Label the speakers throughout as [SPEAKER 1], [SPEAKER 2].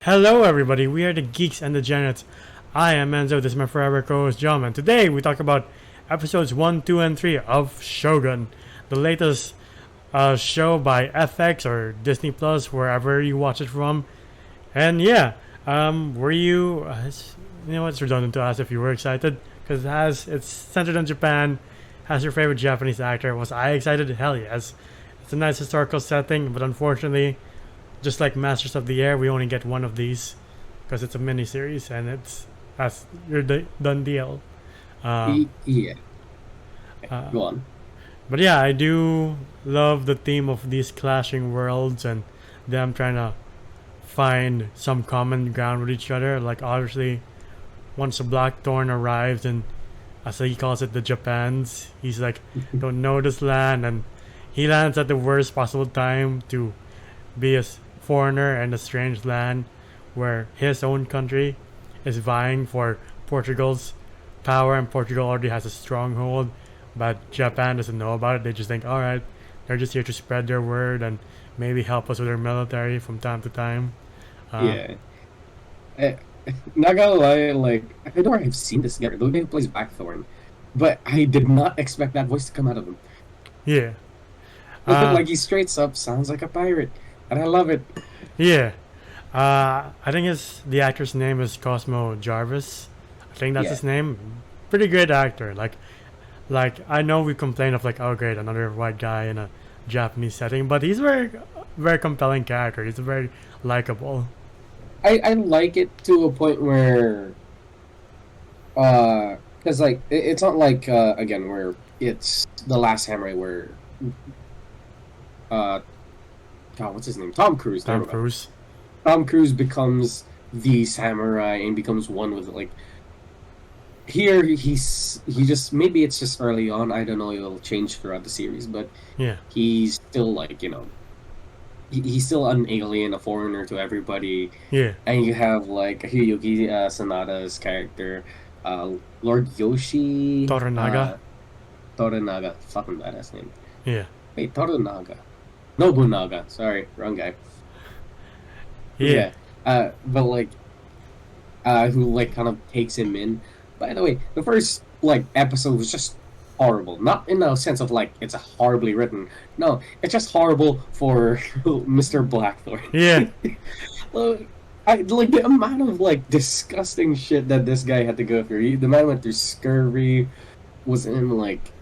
[SPEAKER 1] Hello, everybody. We are the Geeks and the Janets. I am Enzo. This is my forever co-host, John. And today we talk about episodes 1, 2, and 3 of Shōgun, the latest show by FX or Disney Plus, wherever you watch it from. And yeah, were you? You know what? It's redundant to ask if you were excited because it's centered in Japan. Has your favorite Japanese actor? Was I excited? Hell yes. It's a nice historical setting, but unfortunately, just like Masters of the Air, we only get one of these because it's a mini series and that's your done deal.
[SPEAKER 2] Yeah,
[SPEAKER 1] Uh,
[SPEAKER 2] go on.
[SPEAKER 1] but yeah, I do love the theme of these clashing worlds and them trying to find some common ground with each other. Like obviously, once the Blackthorn arrives and as he calls it the Japans, he's like don't know this land and he lands at the worst possible time to be a foreigner in a strange land where his own country is vying for Portugal's power and Portugal already has a stronghold but Japan doesn't know about it. They just think, alright, they're just here to spread their word and maybe help us with their military from time to time. Uh,
[SPEAKER 2] Yeah. Eh, Not gonna lie, like, I know I've seen this guy, the guy who plays Blackthorn, but I did not expect that voice to come out of him.
[SPEAKER 1] yeah. Uh,
[SPEAKER 2] Like, he straight up sounds like a pirate, and I love it.
[SPEAKER 1] yeah. I think the actor's name is Cosmo Jarvis. I think that's
[SPEAKER 2] Yeah.
[SPEAKER 1] his name. Pretty great actor. Like I know we complain of like, oh great, another white guy in a Japanese setting, but he's very compelling character. He's very likable.
[SPEAKER 2] I like it to a point where, because, like, it's not like, again, where it's The Last Samurai where, uh, God, what's his name? Tom Cruise. There
[SPEAKER 1] Tom
[SPEAKER 2] we go.
[SPEAKER 1] Cruise.
[SPEAKER 2] Tom Cruise becomes the samurai and becomes one with, like, here he just, maybe it's just early on, I don't know, it'll change throughout the series, but
[SPEAKER 1] Yeah.
[SPEAKER 2] he's still, like, he's still an alien, a foreigner to everybody.
[SPEAKER 1] Yeah.
[SPEAKER 2] And you have, like, Hiyuki Sanada's character, Lord Yoshi
[SPEAKER 1] Toranaga.
[SPEAKER 2] Toranaga, fucking badass name.
[SPEAKER 1] Yeah.
[SPEAKER 2] Wait, Toranaga, Nobunaga, sorry, wrong guy.
[SPEAKER 1] Yeah.
[SPEAKER 2] But, like, who, like, kind of takes him in. By the way, the first, like, episode was just horrible. Not in the sense of, like, it's horribly written. No, it's just horrible for Mr. Blackthorn.
[SPEAKER 1] Yeah.
[SPEAKER 2] Like, like, the amount of, like, disgusting shit that this guy had to go through. The man went through scurvy, was in, like,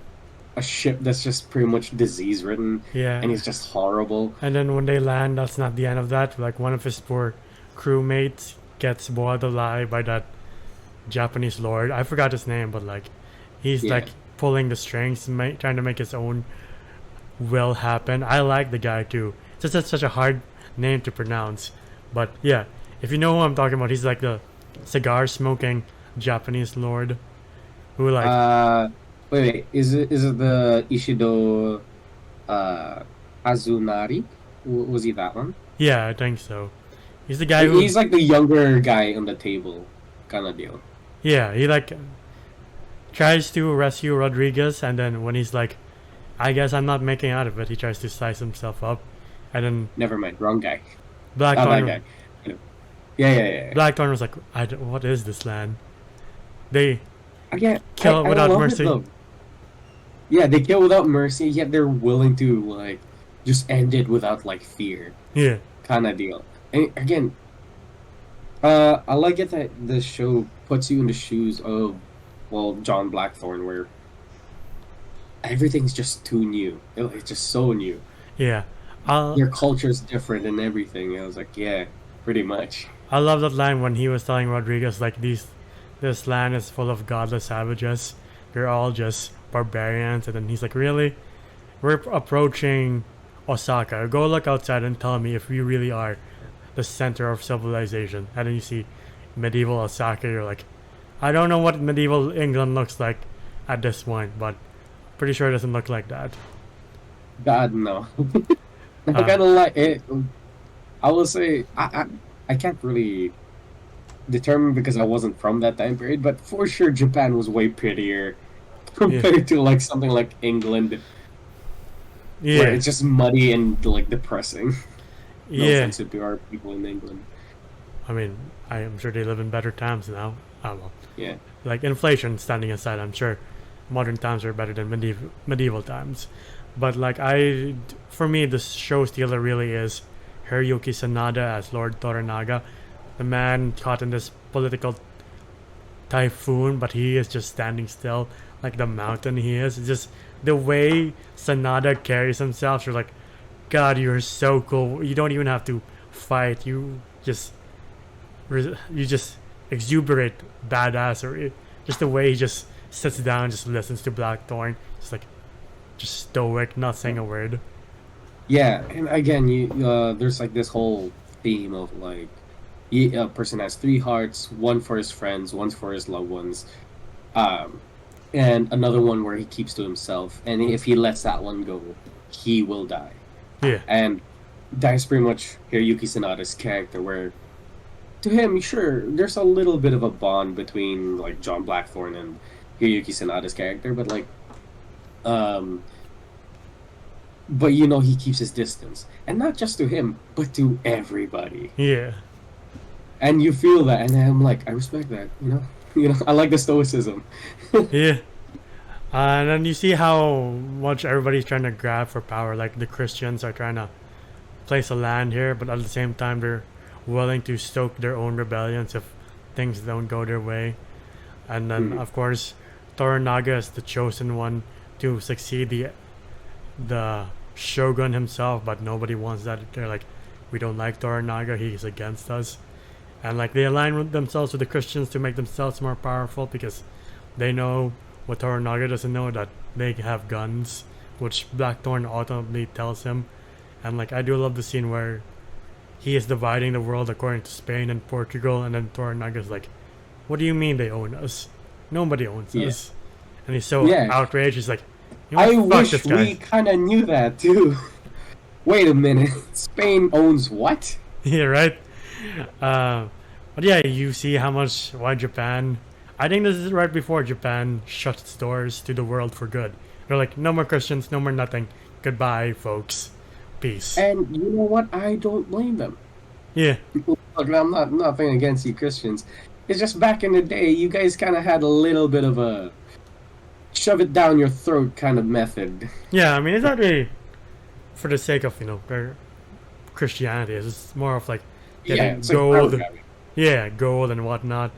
[SPEAKER 2] a ship that's just pretty much disease-ridden,
[SPEAKER 1] Yeah.
[SPEAKER 2] and he's just horrible.
[SPEAKER 1] And then when they land, that's not the end of that. Like one of his poor crewmates gets boiled alive by that Japanese lord. I forgot his name, but like he's
[SPEAKER 2] Yeah.
[SPEAKER 1] like pulling the strings, trying to make his own will happen. I like the guy too. It's just such a hard name to pronounce, but yeah, if you know who I'm talking about, he's like the cigar smoking Japanese lord who like
[SPEAKER 2] Wait, is it the Ishido Azunari? Was he that one?
[SPEAKER 1] yeah, I think so. He's the guy who
[SPEAKER 2] He's like the younger guy on the table, kind of deal.
[SPEAKER 1] yeah, he like tries to rescue Rodriguez, and then when he's like, I guess I'm not making out of it, he tries to slice himself up, and then
[SPEAKER 2] Never mind, wrong guy. Not that
[SPEAKER 1] Blackthorn,
[SPEAKER 2] guy. Yeah.
[SPEAKER 1] Blackthorn was like, what is this land? They
[SPEAKER 2] Again,
[SPEAKER 1] kill
[SPEAKER 2] I
[SPEAKER 1] without
[SPEAKER 2] love
[SPEAKER 1] mercy.
[SPEAKER 2] it, though. Yeah, they kill without mercy, yet they're willing to, like, just end it without, like, fear,
[SPEAKER 1] Yeah,
[SPEAKER 2] kind of deal. And again, I like it that the show puts you in the shoes of, well, John Blackthorne, where everything's just too new. It's just so new.
[SPEAKER 1] yeah. I'll
[SPEAKER 2] Your culture's different and everything. I was like, yeah, pretty much.
[SPEAKER 1] I love that line when he was telling Rodriguez like this land is full of godless savages. They're all just barbarians, and then he's like, really? We're approaching Osaka. Go look outside and tell me if we really are the center of civilization. And then you see medieval Osaka. You're like, I don't know what medieval England looks like at this point, but pretty sure it doesn't look like that.
[SPEAKER 2] God, no. I
[SPEAKER 1] Uh,
[SPEAKER 2] kind of like it. I will say, I can't really determine because I wasn't from that time period, but for sure Japan was way prettier compared to, like, something like England, where
[SPEAKER 1] Yeah,
[SPEAKER 2] it's just muddy and, like, depressing. No
[SPEAKER 1] yeah.
[SPEAKER 2] offense to our people in England.
[SPEAKER 1] I mean, I am sure they live in better times now. Well,
[SPEAKER 2] Yeah.
[SPEAKER 1] like inflation standing aside, I'm sure modern times are better than medieval times. But like for me, the show stealer really is Hiroyuki Sanada as Lord Toranaga, the man caught in this political typhoon, but he is just standing still like the mountain he is. It's just the way Sanada carries himself. You're like, God, you're so cool. You don't even have to fight. You just exuberate badassery. Just the way he just sits down, just listens to Blackthorn, just like just stoic, not saying a word.
[SPEAKER 2] Yeah, and again, there's like this whole theme of like, a person has three hearts, one for his friends, one for his loved ones, um, and another one where he keeps to himself. And if he lets that one go, he will die.
[SPEAKER 1] Yeah,
[SPEAKER 2] And that's pretty much Hiroyuki Sanada's character, where to him, sure, there's a little bit of a bond between like John Blackthorne and Hiroyuki Sanada's character, but like, um, but he keeps his distance, and not just to him, but to everybody.
[SPEAKER 1] yeah,
[SPEAKER 2] And you feel that, and I'm like, I respect that. I like the stoicism.
[SPEAKER 1] yeah. And then you see how much everybody's trying to grab for power. Like the Christians are trying to place a land here, but at the same time they're willing to stoke their own rebellions if things don't go their way. And then of course Toranaga is the chosen one to succeed the Shogun himself, but nobody wants that. They're like, we don't like Toranaga, he's against us. And like they align with themselves with the Christians to make themselves more powerful because they know what Toranaga doesn't know, that they have guns, which Blackthorn ultimately tells him. And like I do love the scene where he is dividing the world according to Spain and Portugal, and then Toranaga's like, what do you mean they own us? Nobody owns us. And he's so outraged, he's like,
[SPEAKER 2] I
[SPEAKER 1] fuck
[SPEAKER 2] wish
[SPEAKER 1] this guy.
[SPEAKER 2] we kind of knew that too. Wait a minute, Spain owns what?
[SPEAKER 1] Yeah, right? But yeah, you see why Japan, I think this is right before Japan shuts its doors to the world for good. They're like, no more Christians, no more nothing. Goodbye, folks. Peace.
[SPEAKER 2] And you know what? I don't blame them.
[SPEAKER 1] Yeah.
[SPEAKER 2] Look, I'm not nothing against you Christians. It's just back in the day, you guys kind of had a little bit of a shove it down your throat kind of method.
[SPEAKER 1] Yeah, I mean, it's not really for the sake of, their Christianity. It's just more of like getting gold. Gold and whatnot.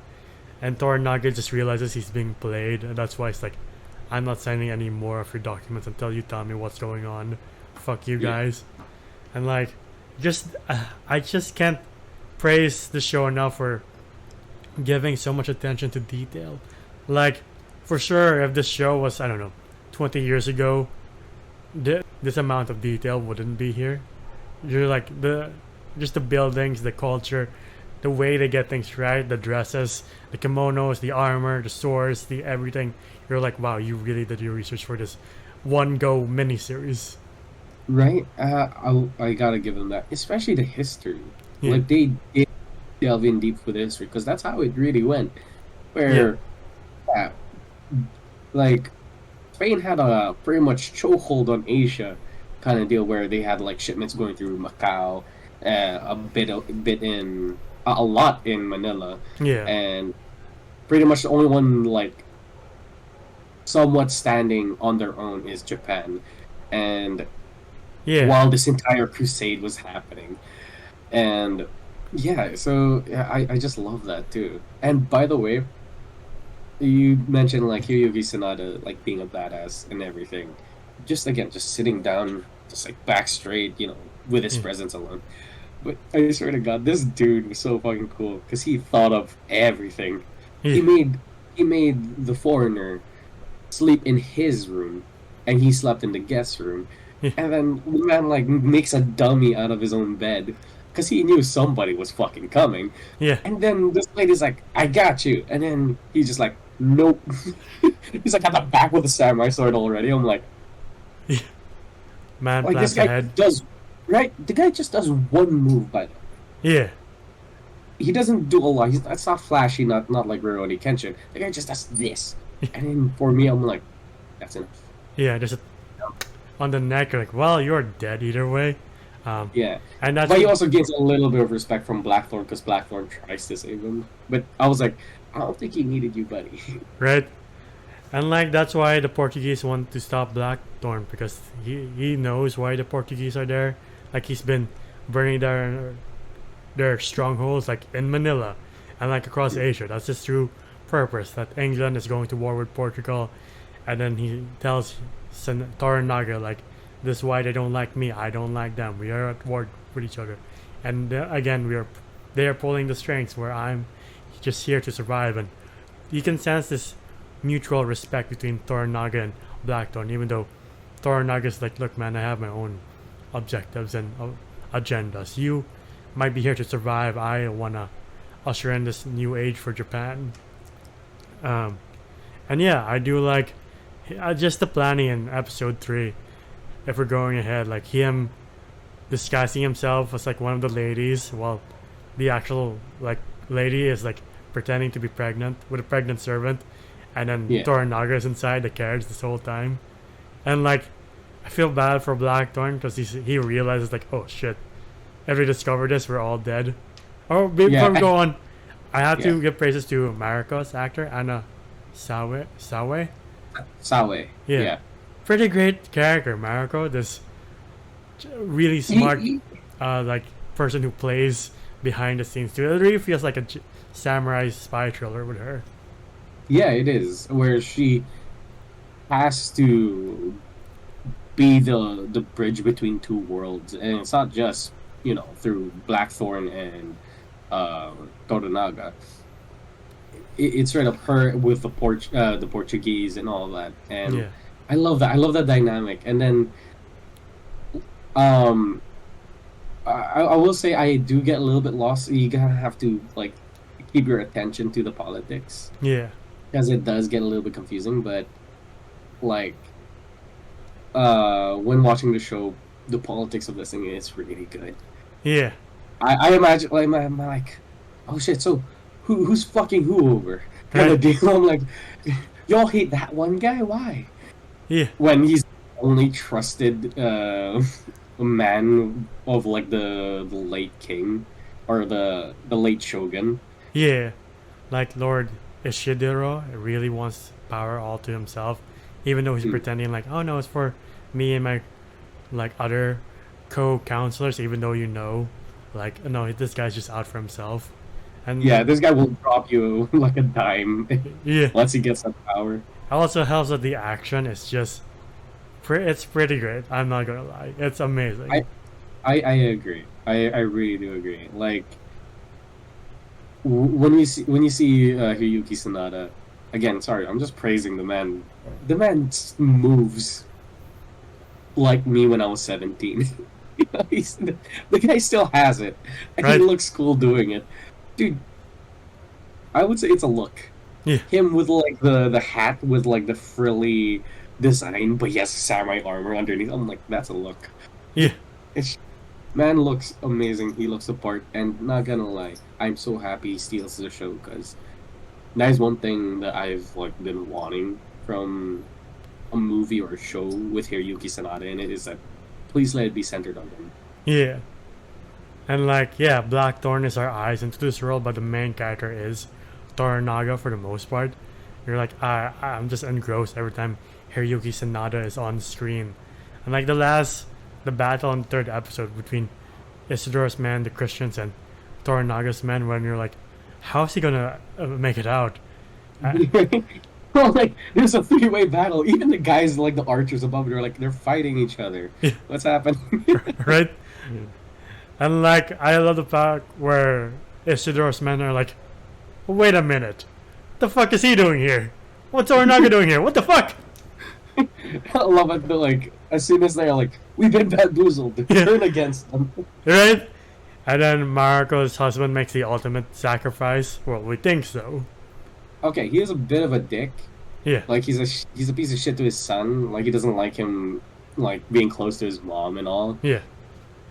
[SPEAKER 1] And Toranaga just realizes he's being played, and that's why it's like, I'm not signing any more of your documents until you tell me what's going on. Fuck you guys. And like, I just can't praise the show enough for giving so much attention to detail. Like, for sure, if this show was, I don't know, 20 years ago, this amount of detail wouldn't be here. You're like, just the buildings, the culture, the way they get things right, the dresses, the kimonos, the armor, the swords, the everything. You're like, wow, you really did your research for this one-go miniseries.
[SPEAKER 2] Right? I gotta give them that. Especially the history.
[SPEAKER 1] Yeah.
[SPEAKER 2] Like, they did delve in deep with the history, because that's how it really went. Where, like, Spain had a pretty much chokehold on Asia kind of deal, where they had, like, shipments going through Macau, a lot in Manila.
[SPEAKER 1] Yeah.
[SPEAKER 2] And pretty much the only one, like, somewhat standing on their own is Japan. And while this entire crusade was happening. And so I just love that too. And by the way, you mentioned like Hiroyuki Sanada like being a badass and everything. Just sitting down, just like back straight, with his presence alone. But I swear to God, this dude was so fucking cool because he thought of everything. He made the foreigner sleep in his room, and he slept in the guest room. And then the man like makes a dummy out of his own bed because he knew somebody was fucking coming.
[SPEAKER 1] Yeah.
[SPEAKER 2] And then this lady's like, "I got you," and then he's just like, "Nope." He's like at the back with a samurai sword already. I'm like,
[SPEAKER 1] man,
[SPEAKER 2] like this guy
[SPEAKER 1] ahead.
[SPEAKER 2] does right. The guy just does one move, by the way.
[SPEAKER 1] Yeah.
[SPEAKER 2] He doesn't do a lot. That's not flashy, not like Rurouni Kenshin. The guy just does this, and then for me, I'm like, that's enough.
[SPEAKER 1] Yeah, just on the neck, you're like, well, you're dead either way.
[SPEAKER 2] Yeah,
[SPEAKER 1] And that's
[SPEAKER 2] but he also gains a little bit of respect from Blackthorn because Blackthorn tries to save him. But I was like, I don't think he needed you, buddy.
[SPEAKER 1] right. And like that's why the Portuguese want to stop Blackthorn because he knows why the Portuguese are there. Like he's been burning their strongholds like in Manila and like across Asia. That's his true purpose. That England is going to war with Portugal, and then he tells Toranaga like, "This is why they don't like me. I don't like them. We are at war with each other." And again, they are pulling the strings where I'm just here to survive, and you can sense this mutual respect between Toranaga and Blackthorn, even though Toranaga's like, "Look, man, I have my own objectives and agendas. You might be here to survive. I wanna usher in this new age for Japan." And yeah, I do like just the planning in episode 3. If we're going ahead, like him disguising himself as like one of the ladies, while the actual like lady is like pretending to be pregnant with a pregnant servant, and then
[SPEAKER 2] Yeah.
[SPEAKER 1] Toranaga is inside the carriage this whole time, and like I feel bad for Blackthorn because he realizes like, oh shit, if we discover this, we're all dead. Oh, before
[SPEAKER 2] Yeah.
[SPEAKER 1] we go on, I have
[SPEAKER 2] Yeah.
[SPEAKER 1] to give praises to Mariko's actor Anna Sawe.
[SPEAKER 2] Sawe. Yeah.
[SPEAKER 1] Pretty great character, Mariko. This really smart,
[SPEAKER 2] He-
[SPEAKER 1] like person who plays behind the scenes too. It really feels like a samurai spy thriller with her.
[SPEAKER 2] Yeah, it is where she has to be the bridge between two worlds, and it's not just through Blackthorn and Toranaga. It's straight up her with the Portuguese and all that, and
[SPEAKER 1] Yeah,
[SPEAKER 2] I love that. I love that dynamic. And then, um, I will say I do get a little bit lost. You gotta have to like keep your attention to the politics
[SPEAKER 1] yeah,
[SPEAKER 2] because it does get a little bit confusing. But like, when watching the show, the politics of this thing is really good.
[SPEAKER 1] yeah.
[SPEAKER 2] I imagine like I'm like, oh shit. So who's fucking who over? Kind of
[SPEAKER 1] Right.
[SPEAKER 2] deal. I'm like, y'all hate that one guy. Why?
[SPEAKER 1] Yeah,
[SPEAKER 2] When he's the only trusted man of like the late king or the late shogun.
[SPEAKER 1] yeah. Like Lord Ishidoro really wants power all to himself, even though he's
[SPEAKER 2] Mm.
[SPEAKER 1] pretending like, oh no, it's for me and my like other co-counselors. Even though like no, this guy's just out for himself. And
[SPEAKER 2] Yeah, this guy will drop you like a dime
[SPEAKER 1] yeah.
[SPEAKER 2] once he gets that power.
[SPEAKER 1] It also helps that the action is just, it's pretty great. I'm not gonna lie, it's amazing.
[SPEAKER 2] I agree. I really do agree. Like when you see Hiyuki Sanada again. Sorry, I'm just praising the man. The man moves like me when I was 17. The guy still has it, and
[SPEAKER 1] Right.
[SPEAKER 2] he looks cool doing it, dude. I would say it's a look.
[SPEAKER 1] Yeah.
[SPEAKER 2] Him with like the hat with like the frilly design, but he has samurai armor underneath. I'm like, that's a look.
[SPEAKER 1] Yeah,
[SPEAKER 2] It's man looks amazing. He looks the part, and not gonna lie, I'm so happy he steals the show because that is one thing that I've like been wanting from a movie or a show with Hiroyuki Sanada in it is that please let it be centered on him.
[SPEAKER 1] yeah. And like, yeah, Blackthorn is our eyes into this world, but the main character is Toranaga for the most part. You're like, I'm just engrossed every time Hiroyuki Sanada is on screen. And like the battle in the 3rd episode between Isidora's men, the Christians, and Toranaga's men, when you're like, how's he gonna make it out?
[SPEAKER 2] Well, like there's a 3-way battle. Even the guys like the archers above it are like they're fighting each other.
[SPEAKER 1] Yeah.
[SPEAKER 2] What's happening?
[SPEAKER 1] Right? And like, I love the part where Isidora's men are like, wait a minute, the fuck is he doing here? What's Toranaga doing here? What the fuck?
[SPEAKER 2] I love it. But like as soon as they're like, we've been bamboozled,
[SPEAKER 1] Yeah.
[SPEAKER 2] turn against them.
[SPEAKER 1] Right? And then Mariko's husband makes the ultimate sacrifice. Well, we think so.
[SPEAKER 2] Okay, he is a bit of a dick.
[SPEAKER 1] Yeah.
[SPEAKER 2] Like he's a piece of shit to his son. Like he doesn't like him like being close to his mom and all.
[SPEAKER 1] Yeah.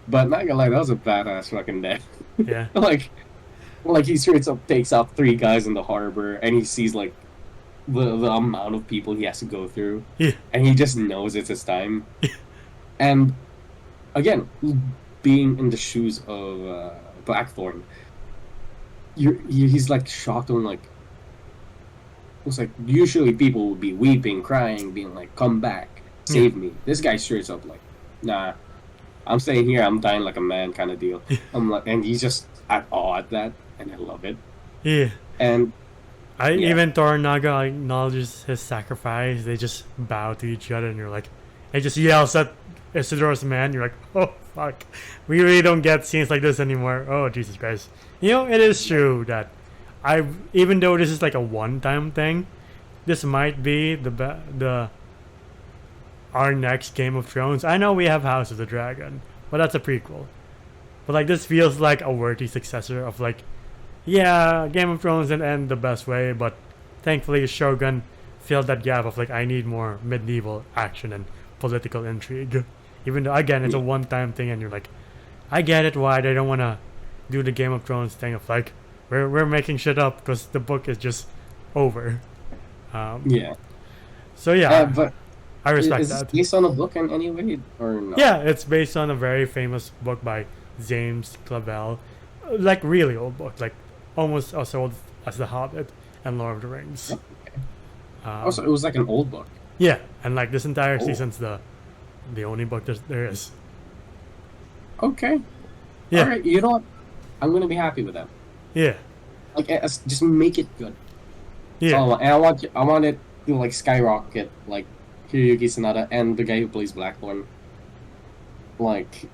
[SPEAKER 2] But not gonna lie, that was a badass fucking death.
[SPEAKER 1] Yeah.
[SPEAKER 2] like he straight up takes out 3 guys in the harbor, and he sees like the amount of people he has to go through,
[SPEAKER 1] Yeah.
[SPEAKER 2] and he just knows it's his time. And again, being in the shoes of Blackthorn, he's like shocked and like, it's like usually people would be weeping, crying, being like, "Come back, save me." This guy straight up like, "Nah, I'm staying here. I'm dying like a man," kind of deal. I'm like, and he's just at awe at that, and I love it.
[SPEAKER 1] Yeah.
[SPEAKER 2] And
[SPEAKER 1] Even Toranaga acknowledges his sacrifice. They just bow to each other, and you're like, he just yells at Isidora's man. You're like, oh fuck, we really don't get scenes like this anymore. Oh Jesus Christ! You know, it is true that even though this is like a one-time thing, this might be our next Game of Thrones. I know we have House of the Dragon, but that's a prequel. But like this feels like a worthy successor of like, yeah, Game of Thrones didn't end the best way, but thankfully Shogun filled that gap of like, I need more medieval action and political intrigue. Even though again it's a one-time thing, and you're like, I get it why they don't want to do the Game of Thrones thing of like, we're making shit up because the book is just over. So yeah,
[SPEAKER 2] but
[SPEAKER 1] I respect
[SPEAKER 2] is this
[SPEAKER 1] that.
[SPEAKER 2] based on a book in any way or not?
[SPEAKER 1] Yeah, it's based on a very famous book by James Clavell, like really old book, like almost as old as The Hobbit and Lord of the Rings.
[SPEAKER 2] Okay. Also, it was like an old book.
[SPEAKER 1] Yeah, and like this entire season's the only book there is.
[SPEAKER 2] Okay.
[SPEAKER 1] Yeah.
[SPEAKER 2] All right. You know what? I'm gonna be happy with that.
[SPEAKER 1] Yeah.
[SPEAKER 2] Like, just make it good.
[SPEAKER 1] Yeah.
[SPEAKER 2] Oh, and I want it to like skyrocket, like Hiroyuki Sanada and the guy who plays Blackthorn, like,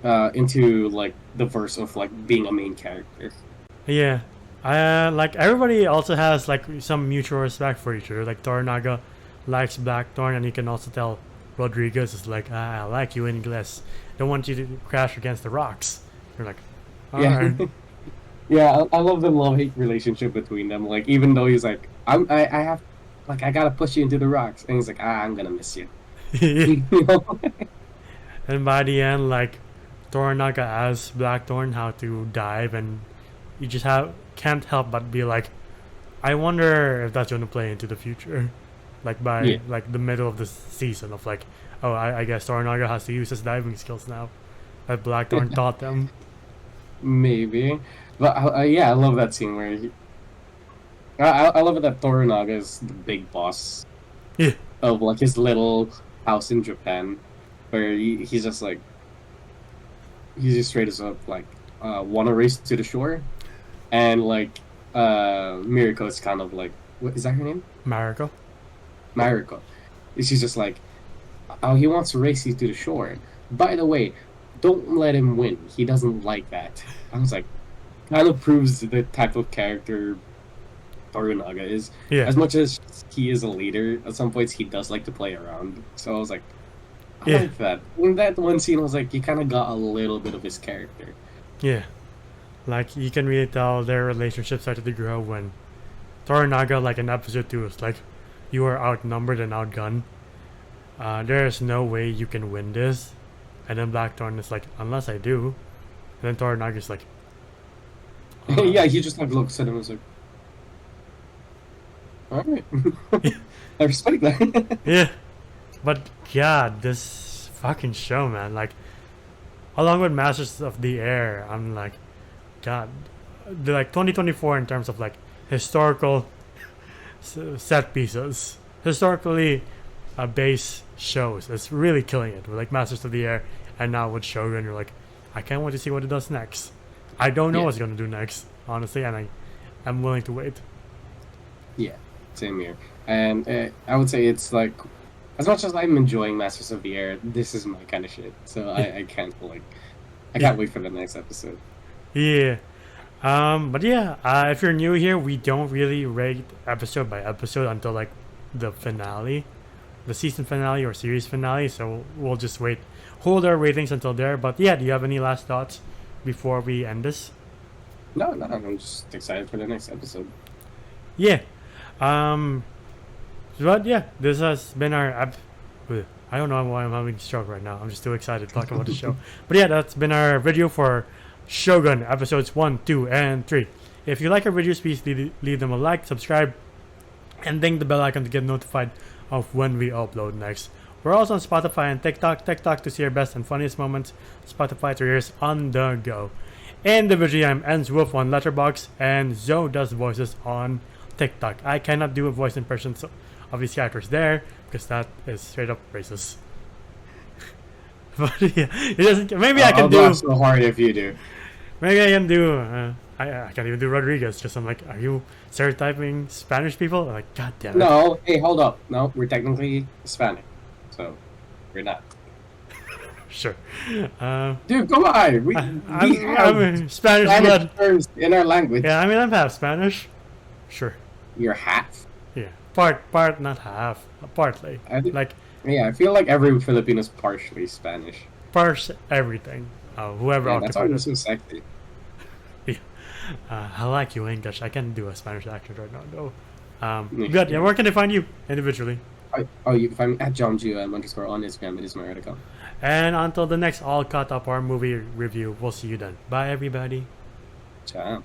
[SPEAKER 2] into like the verse of like being a main character.
[SPEAKER 1] Yeah. Like everybody also has like some mutual respect for each other. Like Toranaga likes Blackthorn, and you can also tell Rodriguez is like, I like you, Ingles. Don't want you to crash against the rocks. You're like, alright.
[SPEAKER 2] Yeah, I love the love-hate relationship between them. Like, even though he's like, I have, like, I gotta push you into the rocks, and he's like, I'm gonna miss you. You know?
[SPEAKER 1] And by the end, like, Toranaga asks Blackthorn how to dive, and you just can't help but be like, I wonder if that's gonna play into the future, like by like the middle of the season of like, oh, I guess Toranaga has to use his diving skills now, that Blackthorn taught them.
[SPEAKER 2] Maybe, but yeah, I love that scene where I love it that Toranaga is the big boss of like his little house in Japan, where he's just like, he's just straight as up like, wanna race to the shore, and like Miriko's kind of like, what is that her name?
[SPEAKER 1] Mariko.
[SPEAKER 2] She's just like, oh, he wants to race you to the shore. By the way, don't let him win. He doesn't like that. I was like, kind of proves the type of character Toranaga is.
[SPEAKER 1] Yeah.
[SPEAKER 2] As much as he is a leader, at some points he does like to play around. So I was like, I like that. In that one scene, I was like, you kind of got a little bit of his character.
[SPEAKER 1] Yeah. Like, you can really tell their relationship started to grow when Toranaga, like in episode 2, was like, you are outnumbered and outgunned. There is no way you can win this. And then Blackthorn is like, unless I do. And then Toranaga's like,
[SPEAKER 2] yeah, he just like looks at him and was like, alright. I respect that.
[SPEAKER 1] yeah. But God, this fucking show, man. Like, along with Masters of the Air, I'm like, God, the like 2024 in terms of like historical set pieces, historically base shows. It's really killing it with like Masters of the Air, and now with Shōgun, you're like, I can't wait to see what it does next. I don't know what's gonna do next, honestly, and I'm willing to wait.
[SPEAKER 2] Yeah, same here. And I would say it's like, as much as I'm enjoying Masters of the Air, this is my kind of shit. So I can't like, I can't wait for the next episode.
[SPEAKER 1] Yeah. But yeah, if you're new here, we don't really rate episode by episode until like the finale, the season finale or series finale. So we'll just hold our ratings until there. But yeah, do you have any last thoughts before we end this?
[SPEAKER 2] No, I'm just excited for the next episode.
[SPEAKER 1] Yeah. But yeah, this has been our I don't know why I'm having a stroke right now. I'm just too excited to talk about the show. But yeah, that's been our video for Shōgun episodes 1, 2, and 3. If you like our videos, please leave them a like, subscribe, and ding the bell icon to get notified of when we upload next. We're also on Spotify and TikTok. TikTok to see your best and funniest moments. Spotify to yours on the go. Individually, I'm Enswolf on Letterboxd, and Zoe does voices on TikTok. I cannot do a voice impression of these characters there because that is straight up racist. But yeah, it doesn't. Maybe I can
[SPEAKER 2] I'll
[SPEAKER 1] do.
[SPEAKER 2] laugh so hard if you do.
[SPEAKER 1] Maybe I can do. I can't even do Rodriguez because I'm like, are you stereotyping Spanish people? I'm like, god damn it.
[SPEAKER 2] No, hey, hold up. No, we're technically Hispanic, so we're not.
[SPEAKER 1] Sure.
[SPEAKER 2] Dude, come on. We
[SPEAKER 1] I'm Spanish
[SPEAKER 2] Spanish
[SPEAKER 1] blood.
[SPEAKER 2] terms in our language.
[SPEAKER 1] Yeah, I mean, I'm half Spanish. Sure.
[SPEAKER 2] You're half.
[SPEAKER 1] Yeah. Part, not half. Partly. Like,
[SPEAKER 2] Yeah, I feel like every Filipino's partially Spanish.
[SPEAKER 1] parse everything. Whoever
[SPEAKER 2] Yeah, that's why
[SPEAKER 1] occupied
[SPEAKER 2] we're
[SPEAKER 1] it.
[SPEAKER 2] so sexy.
[SPEAKER 1] I like you English. I can do a Spanish accent right now, though.
[SPEAKER 2] Yeah.
[SPEAKER 1] Good. Yeah, where can I find you individually?
[SPEAKER 2] Oh, you can find me at JohnGM _ on Instagram. It is my account.
[SPEAKER 1] And until the next all caught up horror movie review, we'll see you then. Bye, everybody.
[SPEAKER 2] Ciao.